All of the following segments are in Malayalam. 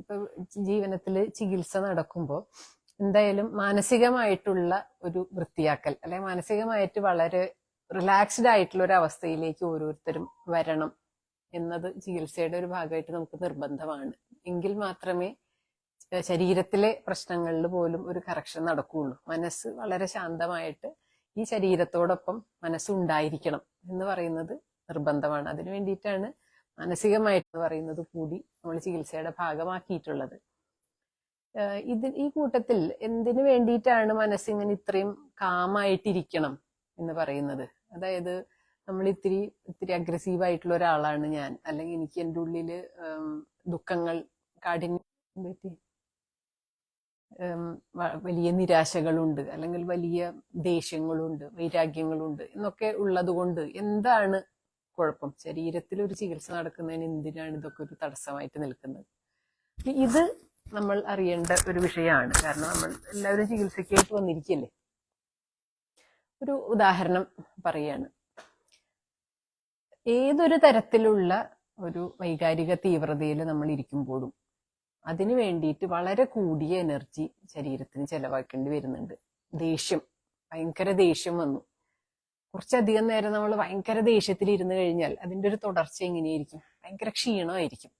ഇപ്പൊ ജീവനത്തില് ചികിത്സ നടക്കുമ്പോൾ എന്തായാലും മാനസികമായിട്ടുള്ള ഒരു വൃത്തിയാക്കൽ അല്ലെ മാനസികമായിട്ട് വളരെ റിലാക്സ്ഡ് ആയിട്ടുള്ള ഒരു അവസ്ഥയിലേക്ക് ഓരോരുത്തരും വരണം എന്നത് ചികിത്സയുടെ ഒരു ഭാഗമായിട്ട് നമുക്ക് നിർബന്ധമാണ്. എങ്കിൽ മാത്രമേ ശരീരത്തിലെ പ്രശ്നങ്ങളിൽ പോലും ഒരു കറക്ഷൻ നടക്കുകയുള്ളൂ. മനസ്സ് വളരെ ശാന്തമായിട്ട് ഈ ശരീരത്തോടൊപ്പം മനസ്സുണ്ടായിരിക്കണം എന്ന് പറയുന്നത് നിർബന്ധമാണ്. അതിനു വേണ്ടിയിട്ടാണ് മാനസികമായിട്ട് പറയുന്നത് കൂടി നമ്മൾ ചികിത്സയുടെ ഭാഗമാക്കിയിട്ടുള്ളത്. ഈ കൂട്ടത്തിൽ എന്തിനു വേണ്ടിയിട്ടാണ് മനസ്സിങ്ങനെ ഇത്രയും കാമായിട്ടിരിക്കണം എന്ന് പറയുന്നത്? അതായത് നമ്മൾ ഇത്തിരി അഗ്രസീവ് ആയിട്ടുള്ള ഒരാളാണ് ഞാൻ, അല്ലെങ്കിൽ എനിക്ക് എൻ്റെ ഉള്ളില് ദുഃഖങ്ങൾ, കാഠിന്യം, വലിയ നിരാശകളുണ്ട്, അല്ലെങ്കിൽ വലിയ ദേഷ്യങ്ങളുണ്ട്, വൈരാഗ്യങ്ങളുണ്ട് എന്നൊക്കെ ഉള്ളത് കൊണ്ട് എന്താണ് കുഴപ്പം? ശരീരത്തിൽ ഒരു ചികിത്സ നടക്കുന്നതിന് എന്തിനാണ് ഇതൊക്കെ ഒരു തടസ്സമായിട്ട് നിൽക്കുന്നത്? ഇത് നമ്മൾ അറിയേണ്ട ഒരു വിഷയമാണ്. കാരണം നമ്മൾ എല്ലാവരും ചികിത്സയ്ക്കായിട്ട് വന്നിരിക്കല്ലേ. ഒരു ഉദാഹരണം പറയാണ്. ഏതൊരു തരത്തിലുള്ള ഒരു വൈകാരിക തീവ്രതയിൽ നമ്മൾ ഇരിക്കുമ്പോഴും അതിനു വേണ്ടിയിട്ട് വളരെ കൂടിയ എനർജി ശരീരത്തിന് ചെലവാക്കേണ്ടി വരുന്നുണ്ട്. ദേഷ്യം, ഭയങ്കര ദേഷ്യം വന്നു, കുറച്ചധികം നേരം നമ്മൾ ഭയങ്കര ദേഷ്യത്തിൽ ഇരുന്ന് കഴിഞ്ഞാൽ അതിൻ്റെ ഒരു തുടർച്ച എങ്ങനെയായിരിക്കും? ഭയങ്കര ക്ഷീണമായിരിക്കും,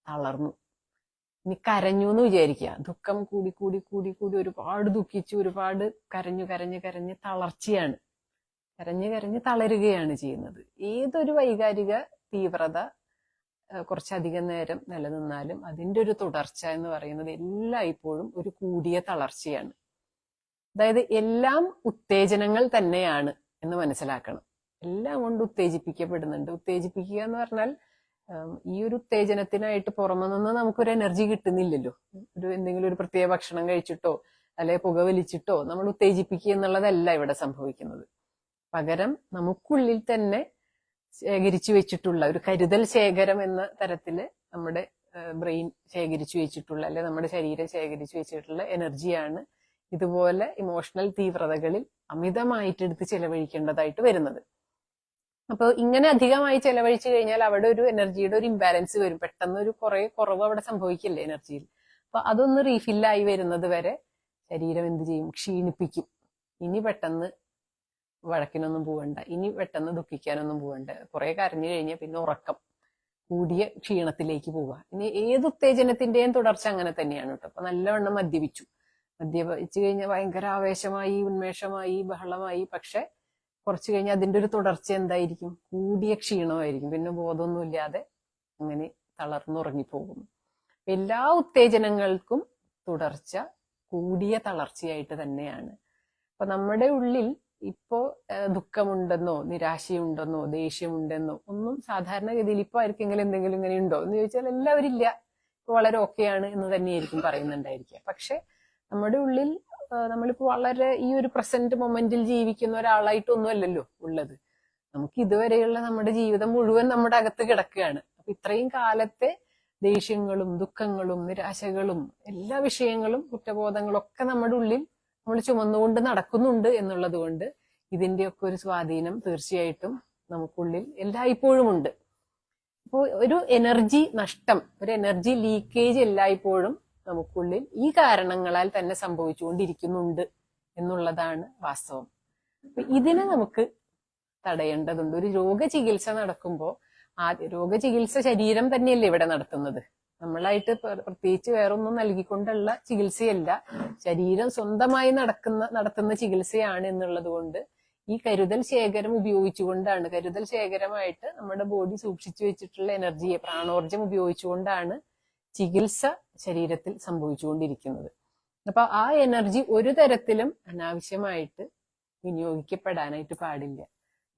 തളർന്നു. ഇനി കരഞ്ഞു എന്ന് വിചാരിക്കുക, ദുഃഖം കൂടി കൂടി കൂടി കൂടി ഒരുപാട് ദുഃഖിച്ചു, ഒരുപാട് കരഞ്ഞ് തളർച്ചയാണ്, കരഞ്ഞ് തളരുകയാണ് ചെയ്യുന്നത്. ഏതൊരു വൈകാരിക തീവ്രത കുറച്ചധികം നേരം നിലനിന്നാലും അതിൻ്റെ ഒരു തുടർച്ച എന്ന് പറയുന്നത് എല്ലായ്പ്പോഴും ഒരു കൂടിയ തളർച്ചയാണ്. അതായത് എല്ലാം ഉത്തേജനങ്ങൾ തന്നെയാണ് എന്ന് മനസ്സിലാക്കണം. എല്ലാം കൊണ്ട് ഉത്തേജിപ്പിക്കപ്പെടുന്നുണ്ട്. ഉത്തേജിപ്പിക്കുക എന്ന് പറഞ്ഞാൽ ഈ ഒരു ഉത്തേജനത്തിനായിട്ട് പുറമെ നിന്ന് നമുക്കൊരു എനർജി കിട്ടുന്നില്ലല്ലോ. എന്തെങ്കിലും ഒരു പ്രത്യേക ഭക്ഷണം കഴിച്ചിട്ടോ അല്ലെ പുക വലിച്ചിട്ടോ നമ്മൾ ഉത്തേജിപ്പിക്കുക എന്നുള്ളതല്ല ഇവിടെ സംഭവിക്കുന്നത്. പകരം നമുക്കുള്ളിൽ തന്നെ ശേഖരിച്ചു വെച്ചിട്ടുള്ള ഒരു കരുതൽ ശേഖരം എന്ന തരത്തില് നമ്മുടെ ബ്രെയിൻ ശേഖരിച്ചു വെച്ചിട്ടുള്ള, അല്ലെ നമ്മുടെ ശരീരം ശേഖരിച്ചു വെച്ചിട്ടുള്ള എനർജിയാണ് ഇതുപോലെ ഇമോഷണൽ തീവ്രതകളിൽ അമിതമായിട്ടെടുത്ത് ചെലവഴിക്കേണ്ടതായിട്ട് വരുന്നത്. അപ്പോൾ ഇങ്ങനെ അധികമായി ചെലവഴിച്ചു കഴിഞ്ഞാൽ അവിടെ ഒരു എനർജിയുടെ ഒരു ഇംബാലൻസ് വരും. പെട്ടെന്ന് ഒരു കുറവ് അവിടെ സംഭവിക്കില്ലേ എനർജിയിൽ. അപ്പൊ അതൊന്ന് റീഫില്ലായി വരുന്നത് വരെ ശരീരം എന്ത് ചെയ്യും? ക്ഷീണിപ്പിക്കും. ഇനി പെട്ടെന്ന് വഴക്കിനൊന്നും പോവണ്ട, ഇനി പെട്ടെന്ന് ദുഃഖിക്കാനൊന്നും പോവണ്ട. കുറെ കരഞ്ഞു കഴിഞ്ഞാൽ പിന്നെ ഉറക്കം, കൂടിയ ക്ഷീണത്തിലേക്ക് പോവുക. ഇനി ഏത് ഉത്തേജനത്തിന്റെയും തുടർച്ച അങ്ങനെ തന്നെയാണ് കേട്ടോ. അപ്പൊ നല്ലവണ്ണം മദ്യപിച്ചു കഴിഞ്ഞാൽ ഭയങ്കര ആവേശമായി, ഉന്മേഷമായി, ബഹളമായി. പക്ഷെ കുറച്ചു കഴിഞ്ഞാൽ അതിന്റെ ഒരു തുടർച്ച എന്തായിരിക്കും? കൂടിയ ക്ഷീണമായിരിക്കും. പിന്നെ ബോധമൊന്നുമില്ലാതെ അങ്ങനെ തളർന്നുറങ്ങിപ്പോകുന്നു. എല്ലാ ഉത്തേജനങ്ങൾക്കും തുടർച്ച കൂടിയ തളർച്ചയായിട്ട് തന്നെയാണ്. അപ്പൊ നമ്മുടെ ഉള്ളിൽ ഇപ്പോ ദുഃഖമുണ്ടെന്നോ നിരാശയുണ്ടെന്നോ ദേഷ്യമുണ്ടെന്നോ ഒന്നും സാധാരണഗതിയിൽ ഇപ്പൊ ആർക്കെങ്കിലും എന്തെങ്കിലും ഇങ്ങനെ ഉണ്ടോ എന്ന് ചോദിച്ചാൽ എല്ലാവരും ഇല്ല, ഇപ്പൊ വളരെ ഓക്കെയാണ് എന്ന് തന്നെയായിരിക്കും പറയുന്നുണ്ടായിരിക്കുക. പക്ഷെ നമ്മുടെ ഉള്ളിൽ നമ്മളിപ്പോ വളരെ ഈ ഒരു പ്രസന്റ് മൊമെന്റിൽ ജീവിക്കുന്ന ഒരാളായിട്ടൊന്നും അല്ലല്ലോ ഉള്ളത്. നമുക്ക് ഇതുവരെയുള്ള നമ്മുടെ ജീവിതം മുഴുവൻ നമ്മുടെ അകത്ത് കിടക്കുകയാണ്. അപ്പൊ ഇത്രയും കാലത്തെ ദേഷ്യങ്ങളും ദുഃഖങ്ങളും നിരാശകളും എല്ലാ വിഷയങ്ങളും കുറ്റബോധങ്ങളും ഒക്കെ നമ്മുടെ ഉള്ളിൽ നമ്മൾ ചുമന്നുകൊണ്ട് നടക്കുന്നുണ്ട് എന്നുള്ളത് കൊണ്ട് ഇതിന്റെയൊക്കെ ഒരു സ്വാധീനം തീർച്ചയായിട്ടും നമുക്കുള്ളിൽ എല്ലായ്പ്പോഴും ഉണ്ട്. അപ്പോൾ ഒരു എനർജി നഷ്ടം, ഒരു എനർജി ലീക്കേജ് എല്ലായ്പ്പോഴും നമുക്കുള്ളിൽ ഈ കാരണങ്ങളാൽ തന്നെ സംഭവിച്ചുകൊണ്ടിരിക്കുന്നുണ്ട് എന്നുള്ളതാണ് വാസ്തവം. അപ്പൊ ഇതിനെ നമുക്ക് തടയേണ്ടതുണ്ട്. ഒരു രോഗചികിത്സ നടക്കുമ്പോൾ രോഗചികിത്സ ശരീരം തന്നെയല്ലേ ഇവിടെ നടത്തുന്നത്. നമ്മളായിട്ട് പ്രത്യേകിച്ച് വേറൊന്നും നൽകിക്കൊണ്ടുള്ള ചികിത്സയല്ല, ശരീരം സ്വന്തമായി നടത്തുന്ന ചികിത്സയാണ് എന്നുള്ളത് കൊണ്ട് ഈ കരുതൽ ശേഖരം ഉപയോഗിച്ചുകൊണ്ടാണ്, കരുതൽ ശേഖരമായിട്ട് നമ്മുടെ ബോഡി സൂക്ഷിച്ചു വെച്ചിട്ടുള്ള എനർജിയെ, പ്രാണോർജം ഉപയോഗിച്ചുകൊണ്ടാണ് ചികിത്സ ശരീരത്തിൽ സംഭവിച്ചുകൊണ്ടിരിക്കുന്നത്. അപ്പൊ ആ എനർജി ഒരു തരത്തിലും അനാവശ്യമായിട്ട് വിനിയോഗിക്കപ്പെടാനായിട്ട് പാടില്ല.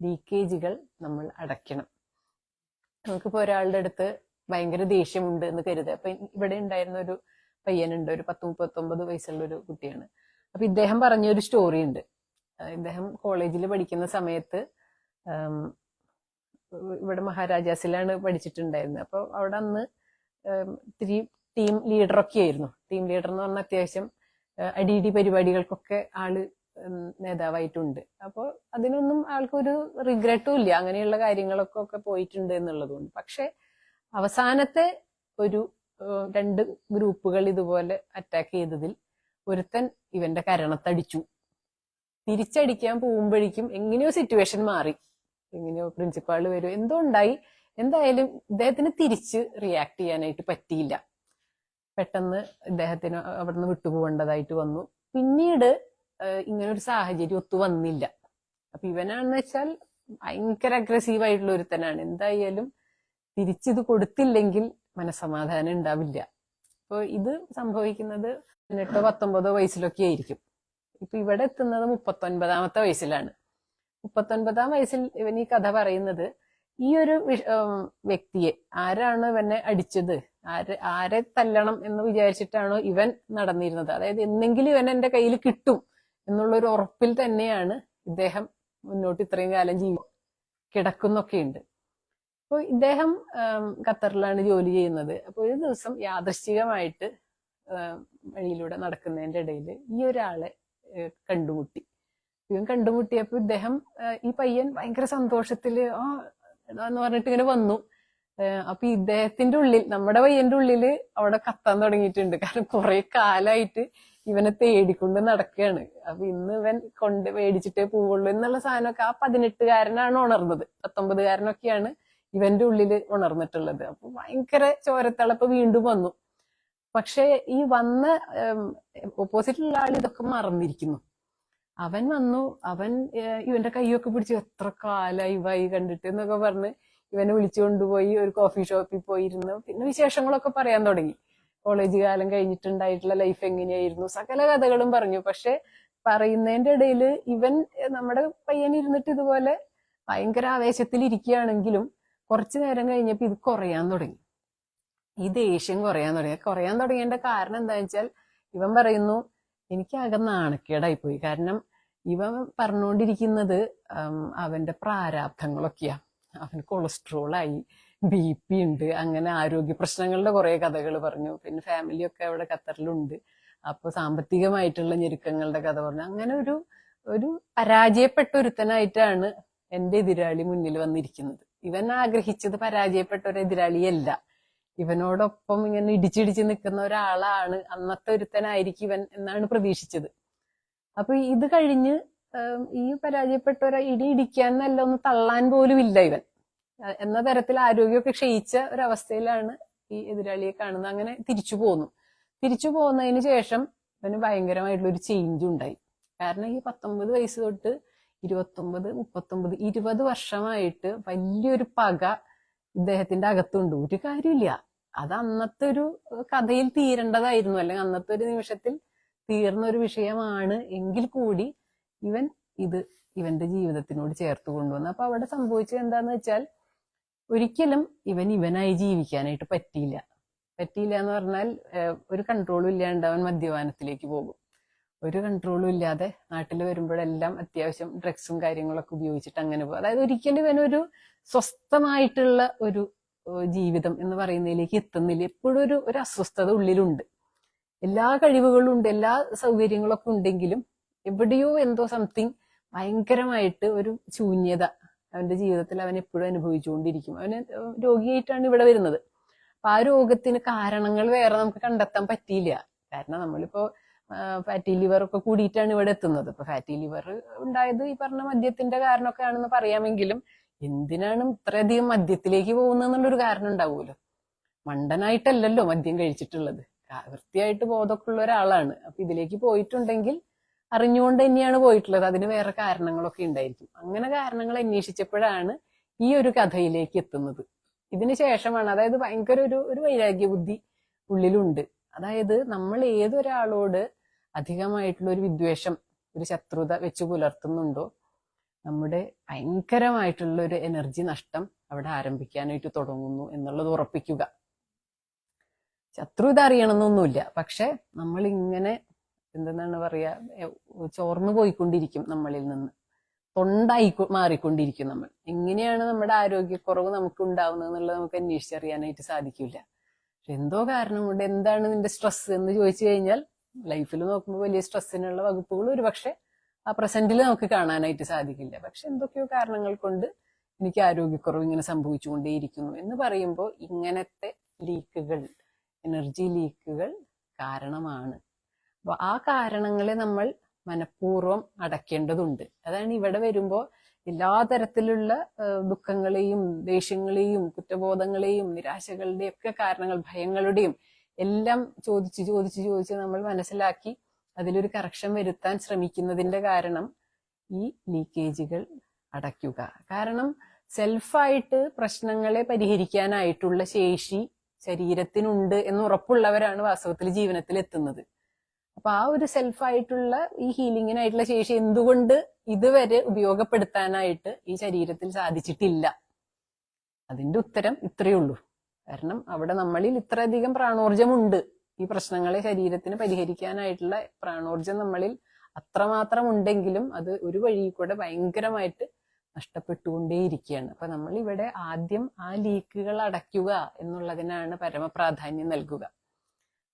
ലീക്കേജുകൾ നമ്മൾ അടയ്ക്കണം. നമുക്കിപ്പോ ഒരാളുടെ അടുത്ത് ഭയങ്കര ദേഷ്യമുണ്ട് എന്ന് കരുതുക. അപ്പൊ ഇവിടെ ഉണ്ടായിരുന്ന ഒരു പയ്യനുണ്ട്, ഒരു 10-39 വയസ്സുള്ള ഒരു കുട്ടിയാണ്. അപ്പൊ ഇദ്ദേഹം പറഞ്ഞൊരു സ്റ്റോറി ഉണ്ട്. ഇദ്ദേഹം കോളേജിൽ പഠിക്കുന്ന സമയത്ത് ഇവിടെ മഹാരാജാസിലാണ് പഠിച്ചിട്ടുണ്ടായിരുന്നത്. അപ്പൊ അവിടെ അന്ന് ഇത്തിരി ടീം ലീഡറൊക്കെ ആയിരുന്നു. ടീം ലീഡർ എന്ന് പറഞ്ഞാൽ അത്യാവശ്യം അടിയിടി പരിപാടികൾക്കൊക്കെ ആള് നേതാവായിട്ടുണ്ട്. അപ്പോൾ അതിനൊന്നും ആൾക്കൊരു റിഗ്രറ്റും ഇല്ല, അങ്ങനെയുള്ള കാര്യങ്ങളൊക്കെ പോയിട്ടുണ്ട് എന്നുള്ളതുകൊണ്ട്. പക്ഷെ അവസാനത്തെ ഒരു രണ്ട് ഗ്രൂപ്പുകൾ ഇതുപോലെ അറ്റാക്ക് ചെയ്തതിൽ ഒരുത്തൻ ഇവന്റെ കരണത്തടിച്ചു. തിരിച്ചടിക്കാൻ പോകുമ്പോഴേക്കും എങ്ങനെയോ സിറ്റുവേഷൻ മാറി, എങ്ങനെയോ പ്രിൻസിപ്പാള് വരും, എന്തോ ഉണ്ടായി. എന്തായാലും ഇദ്ദേഹത്തിന് തിരിച്ച് റിയാക്ട് ചെയ്യാനായിട്ട് പറ്റിയില്ല. പെട്ടെന്ന് ഇദ്ദേഹത്തിന് അവിടുന്ന് വിട്ടുപോകേണ്ടതായിട്ട് വന്നു. പിന്നീട് ഇങ്ങനെ ഒരു സാഹചര്യം ഒത്തു വന്നില്ല. അപ്പൊ ഇവനാണെന്ന് വെച്ചാൽ ഭയങ്കര അഗ്രസീവ് ആയിട്ടുള്ള ഒരുത്തനാണ്. എന്തായാലും തിരിച്ചിത് കൊടുത്തില്ലെങ്കിൽ മനസമാധാനം ഉണ്ടാവില്ല. അപ്പൊ ഇത് സംഭവിക്കുന്നത് 18-19 വയസ്സിലൊക്കെ ആയിരിക്കും. ഇപ്പൊ ഇവിടെ എത്തുന്നത് 39-ാമത്തെ വയസ്സിലാണ്. 39-ാം വയസ്സിൽ ഇവൻ ഈ കഥ പറയുന്നത് ഈ ഒരു വ്യക്തിയെ, ആരാണ് ഇവനെ അടിച്ചത്, ആരെ തല്ലണം എന്ന് വിചാരിച്ചിട്ടാണോ ഇവൻ നടന്നിരുന്നത്, അതായത് എന്തെങ്കിലും ഇവൻ എന്റെ കയ്യിൽ കിട്ടും എന്നുള്ളൊരു ഉറപ്പിൽ തന്നെയാണ് ഇദ്ദേഹം മുന്നോട്ട് ഇത്രയും കാലം കിടക്കുന്നൊക്കെയുണ്ട്. അപ്പോൾ ഇദ്ദേഹം ഖത്തറിലാണ് ജോലി ചെയ്യുന്നത്. അപ്പോൾ ഒരു ദിവസം യാദൃശ്ചികമായിട്ട് വഴിയിലൂടെ നടക്കുന്നതിന്റെ ഇടയിൽ ഈ ഒരാളെ കണ്ടുമുട്ടി. ഇവൻ കണ്ടുമുട്ടിയപ്പോ ഇദ്ദേഹം, ഈ പയ്യൻ ഭയങ്കര സന്തോഷത്തില് എന്ന് പറഞ്ഞിട്ട് ഇങ്ങനെ വന്നു. അപ്പൊ ഇദ്ദേഹത്തിന്റെ ഉള്ളിൽ, നമ്മുടെ പയ്യന്റെ ഉള്ളില് അവിടെ കത്താൻ തുടങ്ങിയിട്ടുണ്ട്. കാരണം കുറെ കാലായിട്ട് ഇവനെ തേടിക്കൊണ്ട് നടക്കുകയാണ്. അപ്പൊ ഇന്ന് ഇവൻ മേടിച്ചിട്ടേ പോവുള്ളൂ എന്നുള്ള സാധനമൊക്കെ ആ 18-കാരനാണ് ഉണർന്നത്. 19-കാരനൊക്കെയാണ് ഇവന്റെ ഉള്ളില് ഉണർന്നിട്ടുള്ളത്. അപ്പൊ ഭയങ്കര ചോരത്തിളപ്പ് വീണ്ടും വന്നു. പക്ഷെ ഈ വന്ന ഓപ്പോസിറ്റിലുള്ള ആൾ ഇതൊക്കെ മറന്നിരിക്കുന്നു. അവൻ വന്നു, അവൻ ഇവന്റെ കൈയൊക്കെ പിടിച്ച് എത്ര കാലായി വൈ കണ്ടിട്ട് എന്നൊക്കെ പറഞ്ഞ് ഇവനെ വിളിച്ചു കൊണ്ടുപോയി ഒരു കോഫി ഷോപ്പിൽ പോയിരുന്നു. പിന്നെ വിശേഷങ്ങളൊക്കെ പറയാൻ തുടങ്ങി. കോളേജ് കാലം കഴിഞ്ഞിട്ടുണ്ടായിട്ടുള്ള ലൈഫ് എങ്ങനെയായിരുന്നു, സകല കഥകളും പറഞ്ഞു. പക്ഷെ പറയുന്നതിന്റെ ഇടയിൽ ഇവൻ, നമ്മുടെ പയ്യൻ ഇരുന്നിട്ട് ഇതുപോലെ ഭയങ്കര ആവേശത്തിൽ ഇരിക്കുകയാണെങ്കിലും കുറച്ചു നേരം കഴിഞ്ഞപ്പോ ഇത് കുറയാൻ തുടങ്ങി. ഈ ദേഷ്യം കുറയാൻ തുടങ്ങിയതിന്റെ കാരണം എന്താണെന്ന് വെച്ചാൽ ഇവൻ പറയുന്നു, എനിക്കാകെ നാണക്കേടായിപ്പോയി. കാരണം ഇവൻ പറഞ്ഞുകൊണ്ടിരിക്കുന്നത് അവന്റെ പ്രാരാബ്ധങ്ങളൊക്കെയാ. അവൻ കൊളസ്ട്രോളായി, BP ഉണ്ട്, അങ്ങനെ ആരോഗ്യ പ്രശ്നങ്ങളുടെ കുറെ കഥകൾ പറഞ്ഞു. പിന്നെ ഫാമിലിയൊക്കെ അവിടെ ഖത്തറിലുണ്ട്. അപ്പൊ സാമ്പത്തികമായിട്ടുള്ള ഞെരുക്കങ്ങളുടെ കഥ പറഞ്ഞു. അങ്ങനെ ഒരു പരാജയപ്പെട്ട ഒരുത്തനായിട്ടാണ് എന്റെ എതിരാളി മുന്നിൽ വന്നിരിക്കുന്നത്. ഇവൻ ആഗ്രഹിച്ചത് പരാജയപ്പെട്ട ഒരു എതിരാളിയല്ല. ഇവനോടൊപ്പം ഇങ്ങനെ ഇടിച്ചിടിച്ച് നിൽക്കുന്ന ഒരാളാണ്, അന്നത്തെ ഒരുത്തനായിരിക്കും ഇവൻ എന്നാണ് പ്രതീക്ഷിച്ചത്. അപ്പൊ ഇത് കഴിഞ്ഞ് ഈ പരാജയപ്പെട്ട ഇടി ഇടിക്കാൻ നല്ല ഒന്ന് തള്ളാൻ പോലും ഇല്ല ഇവൻ എന്ന തരത്തിൽ ആരോഗ്യമൊക്കെ ക്ഷയിച്ച ഒരവസ്ഥയിലാണ് ഈ എതിരാളിയെ കാണുന്നത്. അങ്ങനെ തിരിച്ചു പോകുന്നതിന് ശേഷം ഇവന് ഭയങ്കരമായിട്ടുള്ള ഒരു ചേഞ്ച് ഉണ്ടായി. കാരണം ഈ 19 വയസ്സ് തൊട്ട് 29, 39, 20 വർഷമായിട്ട് വലിയൊരു പക ഇദ്ദേഹത്തിന്റെ അകത്തുണ്ട്. ഒരു കാര്യമില്ല, അത് അന്നത്തെ ഒരു കഥയിൽ തീരേണ്ടതായിരുന്നു, അല്ലെങ്കിൽ അന്നത്തെ ഒരു നിമിഷത്തിൽ തീർന്ന ഒരു വിഷയമാണ്. എങ്കിൽ കൂടി ഇവൻ ഇവന്റെ ജീവിതത്തിനോട് ചേർത്ത് കൊണ്ടുവന്നു. അപ്പൊ അവിടെ സംഭവിച്ചത് എന്താന്ന് വെച്ചാൽ, ഒരിക്കലും ഇവനായി ജീവിക്കാനായിട്ട് പറ്റിയില്ല എന്ന് പറഞ്ഞാൽ ഒരു കൺട്രോളും ഇല്ലാണ്ട് അവൻ മദ്യപാനത്തിലേക്ക് പോകും. ഒരു കൺട്രോളും ഇല്ലാതെ നാട്ടിൽ വരുമ്പോഴെല്ലാം അത്യാവശ്യം ഡ്രഗ്സും കാര്യങ്ങളൊക്കെ ഉപയോഗിച്ചിട്ട് അങ്ങനെ പോകും. അതായത് ഒരിക്കലും ഇവനൊരു സ്വസ്ഥമായിട്ടുള്ള ഒരു ജീവിതം എന്ന് പറയുന്നതിലേക്ക് എത്തുന്നില്ല. എപ്പോഴും ഒരു അസ്വസ്ഥത ഉള്ളിലുണ്ട്. എല്ലാ കഴിവുകളും ഉണ്ട്, എല്ലാ സൗകര്യങ്ങളൊക്കെ ഉണ്ടെങ്കിലും എവിടെയോ എന്തോ സംതിങ് ഭയങ്കരമായിട്ട് ഒരു ശൂന്യത അവന്റെ ജീവിതത്തിൽ അവൻ എപ്പോഴും അനുഭവിച്ചുകൊണ്ടിരിക്കും. അവന് രോഗിയായിട്ടാണ് ഇവിടെ വരുന്നത്. അപ്പൊ ആ രോഗത്തിന് കാരണങ്ങൾ വേറെ നമുക്ക് കണ്ടെത്താൻ പറ്റിയില്ല. കാരണം നമ്മളിപ്പോ ഫാറ്റി ലിവർ ഒക്കെ കൂടിയിട്ടാണ് ഇവിടെ എത്തുന്നത്. ഇപ്പൊ ഫാറ്റി ലിവർ ഉണ്ടായത് ഈ പറഞ്ഞ മദ്യത്തിന്റെ കാരണമൊക്കെ ആണെന്ന് പറയാമെങ്കിലും എന്തിനാണ് ഇത്രയധികം മദ്യത്തിലേക്ക് പോകുന്നതെന്നുള്ളൊരു കാരണം ഉണ്ടാവുമല്ലോ. മണ്ടനായിട്ടല്ലല്ലോ മദ്യം കഴിച്ചിട്ടുള്ളത്, വൃത്തിയായിട്ട് ബോധമൊക്കെ ഉള്ള ഒരാളാണ്. അപ്പൊ ഇതിലേക്ക് പോയിട്ടുണ്ടെങ്കിൽ അറിഞ്ഞുകൊണ്ട് തന്നെയാണ് പോയിട്ടുള്ളത്. അതിന് വേറെ കാരണങ്ങളൊക്കെ ഉണ്ടായിരിക്കും. അങ്ങനെ കാരണങ്ങൾ അന്വേഷിച്ചപ്പോഴാണ് ഈ ഒരു കഥയിലേക്ക് എത്തുന്നത്. ഇതിന് ശേഷമാണ്, അതായത് ഭയങ്കര ഒരു വൈരാഗ്യ ബുദ്ധി ഉള്ളിലുണ്ട്. അതായത് നമ്മൾ ഏതൊരാളോട് അധികമായിട്ടുള്ള ഒരു വിദ്വേഷം, ഒരു ശത്രുത വെച്ച് പുലർത്തുന്നുണ്ടോ, നമ്മുടെ ഭയങ്കരമായിട്ടുള്ള ഒരു എനർജി നഷ്ടം അവിടെ ആരംഭിക്കാനായിട്ട് തുടങ്ങുന്നു എന്നുള്ളത് ഉറപ്പിക്കുക. ശത്രുത അറിയണമെന്നൊന്നുമില്ല, പക്ഷെ നമ്മൾ ഇങ്ങനെ എന്തെന്നാണ് പറയാ, ചോർന്നു പോയിക്കൊണ്ടിരിക്കും നമ്മളിൽ നിന്ന്, തൊണ്ടായി മാറിക്കൊണ്ടിരിക്കും നമ്മൾ. എങ്ങനെയാണ് നമ്മുടെ ആരോഗ്യക്കുറവ് നമുക്ക് ഉണ്ടാവുന്നത് എന്നുള്ളത് നമുക്ക് അന്വേഷിച്ചറിയാനായിട്ട് സാധിക്കില്ല. പക്ഷെ എന്തോ കാരണം കൊണ്ട്, എന്താണ് നിന്റെ സ്ട്രെസ് എന്ന് ചോദിച്ചു കഴിഞ്ഞാൽ ലൈഫിൽ നോക്കുമ്പോൾ വലിയ സ്ട്രെസ്സിനുള്ള വകുപ്പുകൾ ഒരു പക്ഷെ ആ പ്രസന്റിൽ നമുക്ക് കാണാനായിട്ട് സാധിക്കില്ല. പക്ഷെ എന്തൊക്കെയോ കാരണങ്ങൾ കൊണ്ട് എനിക്ക് ആരോഗ്യക്കുറവ് ഇങ്ങനെ സംഭവിച്ചുകൊണ്ടേയിരിക്കുന്നു എന്ന് പറയുമ്പോൾ ഇങ്ങനത്തെ ലീക്കുകൾ, എനർജി ലീക്കുകൾ കാരണമാണ്. അപ്പൊ ആ കാരണങ്ങളെ നമ്മൾ മനഃപൂർവ്വം അടയ്ക്കേണ്ടതുണ്ട്. അതാണ് ഇവിടെ വരുമ്പോൾ എല്ലാ തരത്തിലുള്ള ദുഃഖങ്ങളെയും ദേഷ്യങ്ങളെയും കുറ്റബോധങ്ങളെയും നിരാശകളുടെയും ഒക്കെ കാരണങ്ങൾ, ഭയങ്ങളുടെയും എല്ലാം ചോദിച്ച് നമ്മൾ മനസ്സിലാക്കി അതിലൊരു കറക്ഷൻ വരുത്താൻ ശ്രമിക്കുന്നതിന്റെ കാരണം ഈ ലീക്കേജുകൾ അടയ്ക്കുക. കാരണം സെൽഫായിട്ട് പ്രശ്നങ്ങളെ പരിഹരിക്കാനായിട്ടുള്ള ശേഷി ശരീരത്തിനുണ്ട് എന്ന് ഉറപ്പുള്ളവരാണ് വാസ്തവത്തിൽ ജീവനത്തിൽ എത്തുന്നത്. അപ്പൊ ആ ഒരു സെൽഫായിട്ടുള്ള ഈ ഹീലിങ്ങിനായിട്ടുള്ള ശേഷി എന്തുകൊണ്ട് ഇതുവരെ ഉപയോഗപ്പെടുത്താനായിട്ട് ഈ ശരീരത്തിൽ സാധിച്ചിട്ടില്ല? അതിന്റെ ഉത്തരം ഇത്രയേ ഉള്ളൂ. കാരണം അവിടെ നമ്മളിൽ ഇത്രയധികം പ്രാണോർജമുണ്ട്. ഈ പ്രശ്നങ്ങളെ ശരീരത്തിന് പരിഹരിക്കാനായിട്ടുള്ള പ്രാണോർജം നമ്മളിൽ അത്രമാത്രം ഉണ്ടെങ്കിലും അത് ഒരു വഴി കൂടെ ഭയങ്കരമായിട്ട് നഷ്ടപ്പെട്ടുകൊണ്ടേയിരിക്കുകയാണ്. അപ്പൊ നമ്മൾ ഇവിടെ ആദ്യം ആ ലീക്കുകൾ അടയ്ക്കുക എന്നുള്ളതിനാണ് പരമപ്രാധാന്യം നൽകുക.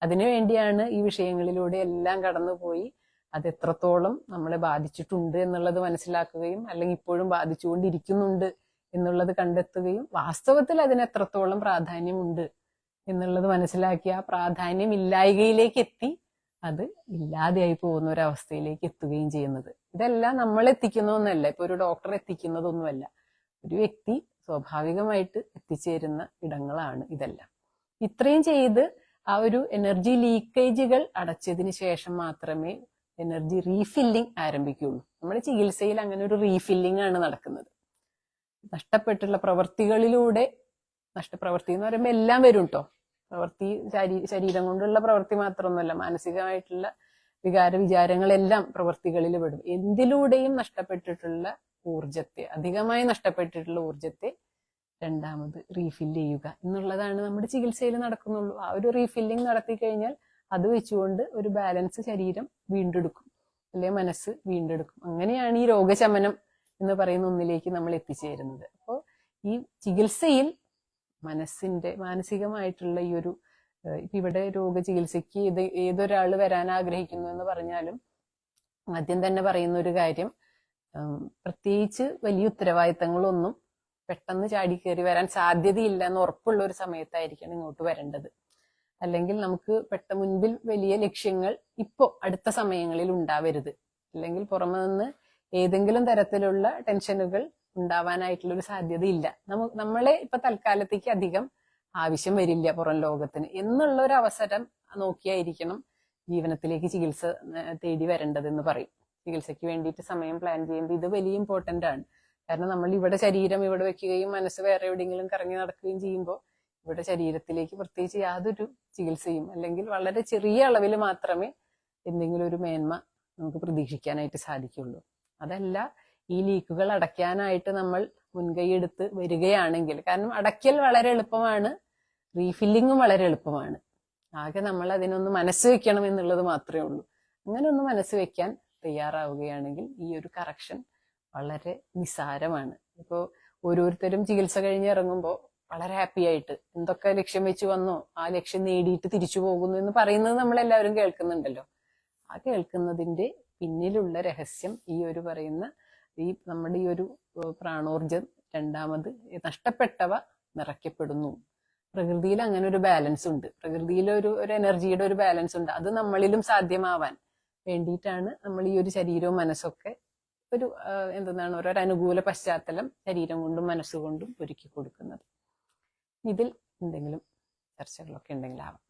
അതിനുവേണ്ടിയാണ് ഈ വിഷയങ്ങളിലൂടെ എല്ലാം കടന്നുപോയി അത് എത്രത്തോളം നമ്മളെ ബാധിച്ചിട്ടുണ്ട് എന്നുള്ളത് മനസ്സിലാക്കുകയും അല്ലെങ്കിൽ ഇപ്പോഴും ബാധിച്ചുകൊണ്ടിരിക്കുന്നുണ്ട് എന്നുള്ളത് കണ്ടെത്തുകയും വാസ്തവത്തിൽ അതിന് എത്രത്തോളം പ്രാധാന്യമുണ്ട് എന്നുള്ളത് മനസ്സിലാക്കി ആ പ്രാധാന്യം ഇല്ലായ്കയിലേക്ക് എത്തി അത് ഇല്ലാതെയായി പോകുന്ന ഒരവസ്ഥയിലേക്ക് എത്തുകയും ചെയ്യുന്നത്. ഇതെല്ലാം നമ്മൾ എത്തിക്കുന്ന ഒന്നല്ല, ഇപ്പൊ ഒരു ഡോക്ടർ എത്തിക്കുന്നതൊന്നുമല്ല, ഒരു വ്യക്തി സ്വാഭാവികമായിട്ട് എത്തിച്ചേരുന്ന ഇടങ്ങളാണ് ഇതെല്ലാം. ഇത്രയും ചെയ്ത് ആ ഒരു എനർജി ലീക്കേജുകൾ അടച്ചതിന് ശേഷം മാത്രമേ എനർജി റീഫില്ലിംഗ് ആരംഭിക്കുകയുള്ളൂ. നമ്മുടെ ചികിത്സയിൽ അങ്ങനെ ഒരു റീഫില്ലിംഗ് ആണ് നടക്കുന്നത്. നഷ്ടപ്പെട്ടുള്ള പ്രവൃത്തികളിലൂടെ, നഷ്ടപ്രവൃത്തി എന്ന് പറയുമ്പോൾ എല്ലാം വരും കേട്ടോ. പ്രവൃത്തി ശരീരം കൊണ്ടുള്ള പ്രവൃത്തി മാത്രമൊന്നുമല്ല, മാനസികമായിട്ടുള്ള വിചാരങ്ങളെല്ലാം പ്രവൃത്തികളിൽ പെടും. എന്തിലൂടെയും നഷ്ടപ്പെട്ടിട്ടുള്ള ഊർജത്തെ, അധികമായി നഷ്ടപ്പെട്ടിട്ടുള്ള ഊർജത്തെ രണ്ടാമത് റീഫില്ല് ചെയ്യുക എന്നുള്ളതാണ് നമ്മുടെ ചികിത്സയിൽ നടക്കുന്നുള്ളൂ. ആ ഒരു റീഫില്ലിംഗ് നടത്തി കഴിഞ്ഞാൽ അത് വെച്ചുകൊണ്ട് ഒരു ബാലൻസ് ശരീരം വീണ്ടെടുക്കും, അല്ലെ മനസ്സ് വീണ്ടെടുക്കും. അങ്ങനെയാണ് ഈ രോഗശമനം എന്ന് പറയുന്ന ഒന്നിലേക്ക് നമ്മൾ എത്തിച്ചേരുന്നത്. അപ്പോൾ ഈ ചികിത്സയിൽ മനസ്സിന്റെ മാനസികമായിട്ടുള്ള ഈ ഒരു, ഇപ്പൊ ഇവിടെ രോഗചികിത്സയ്ക്ക് ഏതൊരാൾ വരാൻ ആഗ്രഹിക്കുന്നു എന്ന് പറഞ്ഞാലും ആദ്യം തന്നെ പറയുന്ന ഒരു കാര്യം, പ്രത്യേകിച്ച് വലിയ ഉത്തരവാദിത്തങ്ങളൊന്നും പെട്ടെന്ന് ചാടിക്കേറി വരാൻ സാധ്യതയില്ല എന്ന് ഉറപ്പുള്ള ഒരു സമയത്തായിരിക്കണം ഇങ്ങോട്ട് വരേണ്ടത്. അല്ലെങ്കിൽ നമുക്ക് മുൻപിൽ വലിയ ലക്ഷ്യങ്ങൾ ഇപ്പോ അടുത്ത സമയങ്ങളിൽ ഉണ്ടാവരുത്. അല്ലെങ്കിൽ പുറമെ നിന്ന് ഏതെങ്കിലും തരത്തിലുള്ള ടെൻഷനുകൾ ഉണ്ടാവാനായിട്ടുള്ള ഒരു സാധ്യതയില്ല. നമ്മളെ ഇപ്പൊ തൽക്കാലത്തേക്ക് അധികം ആവശ്യം വരില്ല പുറം ലോകത്തിന് എന്നുള്ള ഒരു അവസരം നോക്കിയായിരിക്കണം ജീവനത്തിലേക്ക് ചികിത്സ തേടി വരേണ്ടതെന്ന് പറയും. ചികിത്സയ്ക്ക് വേണ്ടിയിട്ട് സമയം പ്ലാൻ ചെയ്യുമ്പോൾ ഇത് വലിയ ഇമ്പോർട്ടന്റ് ആണ്. കാരണം നമ്മൾ ഇവിടെ ശരീരം ഇവിടെ വെക്കുകയും മനസ്സ് വേറെ എവിടെയെങ്കിലും കറങ്ങി നടക്കുകയും ചെയ്യുമ്പോൾ ഇവിടെ ശരീരത്തിലേക്ക് പ്രത്യേകിച്ച് യാതൊരു ചികിത്സയും അല്ലെങ്കിൽ വളരെ ചെറിയ അളവിൽ മാത്രമേ എന്തെങ്കിലും ഒരു മേന്മ നമുക്ക് പ്രതീക്ഷിക്കാനായിട്ട് സാധിക്കുള്ളൂ. അതല്ല, ഈ ലീക്കുകൾ അടയ്ക്കാനായിട്ട് നമ്മൾ മുൻകൈയെടുത്ത് വരികയാണെങ്കിൽ, കാരണം അടയ്ക്കൽ വളരെ എളുപ്പമാണ്, റീഫില്ലിങ്ങും വളരെ എളുപ്പമാണ്. ആകെ നമ്മൾ അതിനൊന്ന് മനസ്സ് വെക്കണം എന്നുള്ളത് മാത്രമേ ഉള്ളൂ. അങ്ങനെ ഒന്ന് മനസ്സ് വെക്കാൻ തയ്യാറാവുകയാണെങ്കിൽ ഈ ഒരു കറക്ഷൻ വളരെ നിസ്സാരമാണ്. ഇപ്പോൾ ഓരോരുത്തരും ചികിത്സ കഴിഞ്ഞ് ഇറങ്ങുമ്പോൾ വളരെ ഹാപ്പി ആയിട്ട് എന്തൊക്കെ ലക്ഷ്യം വെച്ച് വന്നോ ആ ലക്ഷ്യം നേടിയിട്ട് തിരിച്ചു പോകുന്നു എന്ന് പറയുന്നത് നമ്മളെല്ലാവരും കേൾക്കുന്നുണ്ടല്ലോ. ആ കേൾക്കുന്നതിന്റെ പിന്നിലുള്ള രഹസ്യം ഈ ഒരു പറയുന്ന നമ്മുടെ ഈ ഒരു പ്രാണോർജം രണ്ടാമത് നഷ്ടപ്പെട്ടവ നിറയ്ക്കപ്പെടുന്നു. പ്രകൃതിയിൽ അങ്ങനെ ഒരു ബാലൻസ് ഉണ്ട്, പ്രകൃതിയിൽ ഒരു എനർജിയുടെ ഒരു ബാലൻസ് ഉണ്ട്. അത് നമ്മളിലും സാധ്യമാവാൻ വേണ്ടിയിട്ടാണ് നമ്മൾ ഈ ഒരു ശരീരവും മനസ്സൊക്കെ ഒരു ഒരു അനുകൂല പശ്ചാത്തലം ശരീരം കൊണ്ടും മനസ്സുകൊണ്ടും ഒരുക്കി കൊടുക്കുന്നത്. ഇതിൽ എന്തെങ്കിലും ചർച്ചകളൊക്കെ ഉണ്ടെങ്കിലാവാം.